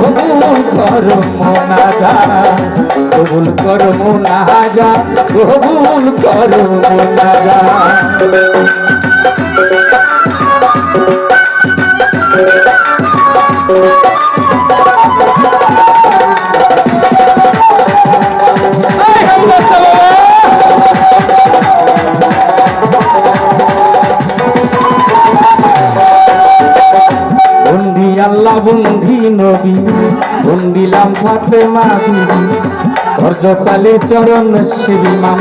কবুল করো মোনাজাত, কবুল করো মোনাজাত, কবুল করো মোনাজাত। বন্দি আল্লাহ বন্দি নবী, বন্দিলাম ফাতেমা বিবি, হযরত চরণ শিবিমাম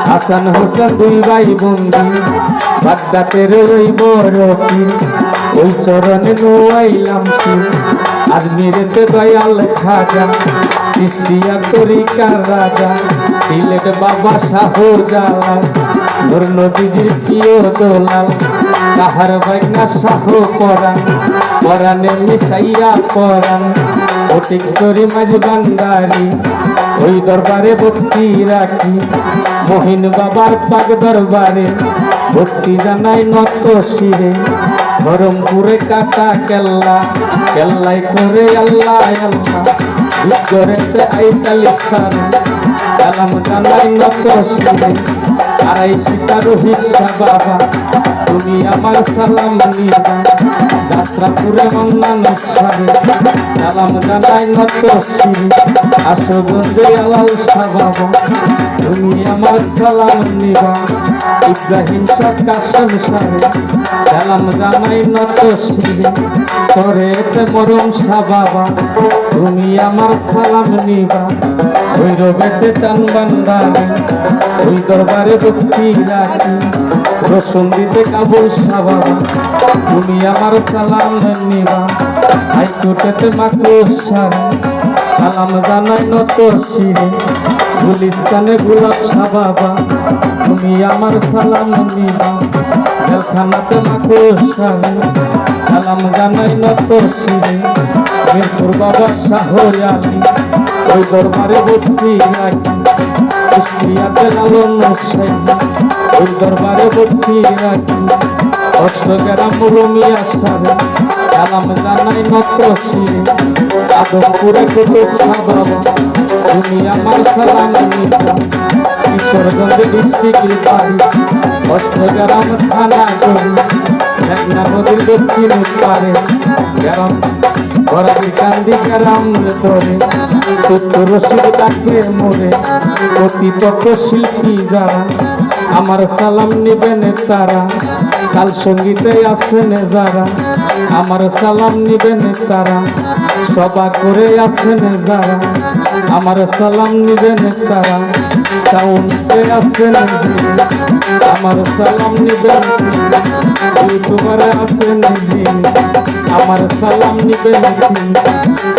হাসান হোসেন দুই ভাই বন্দি, বাগদাতের ওই বড় পীর, ওই চরণে নোয়াইলাম পীর। আজমিরেতে দয়াল খাজা, চিশতিয়া তরিকার রাজা, সিলেট বাবা শাহ জালাল, নূর নবীজির প্রিয় দোলাল, তাহার বাইনা শাহ পরাণ, পরাণে মিশাইয়া পরাণ, ফটিকছড়ি মাঝ ভান্ডারি, ওই দরবারে ভক্তি রাখি, মহিন বাবার পাক দরবারে ভক্তি জানাই নত শিরে। বহরমপুরে কাটা কেল্লা, কেল্লাই করে আল্লাহ আল্লাহ, উত্তরেতে আইতালি সারে, সালাম জানাই নত শিরে। আড়াই শিকার হিসা বাবা, তুমি আমার সালাম নিবা, যাত্রাপুরে মন্নান সারে, সালাম জানাই নত শিরে। আশুগঞ্জে আলাল শাহ বাবা, তুমি আমার সালাম নিবা, ইব্রাহিম শাহ কাশেম সারে, সালাম জানাই নত শিরে। তরেতে মরম শাহ বাবা, তুমি আমার সালাম নিবা, ভৈরবেতে চান বান্দারে, ওই দরবারে ভক্তি রাখি, রসুন দিতে কাবুল শাহ বাবা, তুমি আমার সালাম নিবা, হাইকোর্টেতে মাকড় সারে, সালাম জানাই নত শিরে। গুলিস্তানে গোলাপ শাহ বাবা, তুমি আমার সালাম নিবা, জেলখানাতে মাকড় সারে, সালাম জানাই নত শিরে। মিরপুর বাবা শাহ আলী, ওই দরবারে ভক্তি রাখি, কুষ্টিয়াতে লালন হোসেন, ওই দরবারে ভক্তি রাখি, অশ্বগ্রাম রুমিয়া সারে, সালাম জানাই নত শিরে। আদমপুরে কুতুব শাহ বাবা, তুমি আমার সালাম নিবা, কিশোরগঞ্জ ডিস্ট্রিক্টের বাড়ি, অশ্বগ্রাম থানা গড়ি, মেঘনা নদীর দক্ষিণ পারে গ্রাম, বরাদি কান্দি গ্রাম ধরে, সত্য রশিদ তাকে মোড়ে, প্রতিপক্ষ শিল্পী যারা, আমার সালাম নিবেন তারা, কাল সঙ্গীতে আছেন যারা, আমার সালাম নিবেন তারা, সভা করে আছেন যারা, আমার সালাম নিবেন তারা, সাউন্ডে আছেন আমার সালাম নিবেন, ইউটিউবারে আছেন আমার সালাম নিবেন,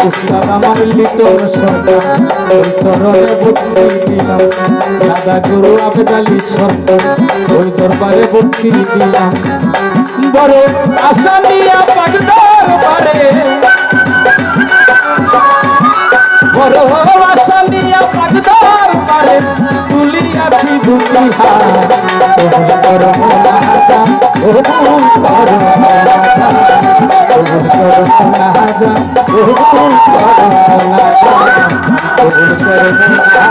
উস্তাদ আমার লিটন সরকার, ওই চরণে ভক্তি দিলাম, দাদা গুরু আবেদ আলী সরকার, ওই দরবারে ভক্তি দিলাম। বড় আশা নিয়া পাক দরবারে, বড় আশা নিয়া পাক দরবারে, তুলিয়া বিভূতি হাত, কবুল করো মোনাজাত, কবুল করো মোনাজাত, কবুল করো মোনাজাত, কবুল করো মোনাজাত, কবুল করো মোনাজাত, কবুল করো মোনাজাত।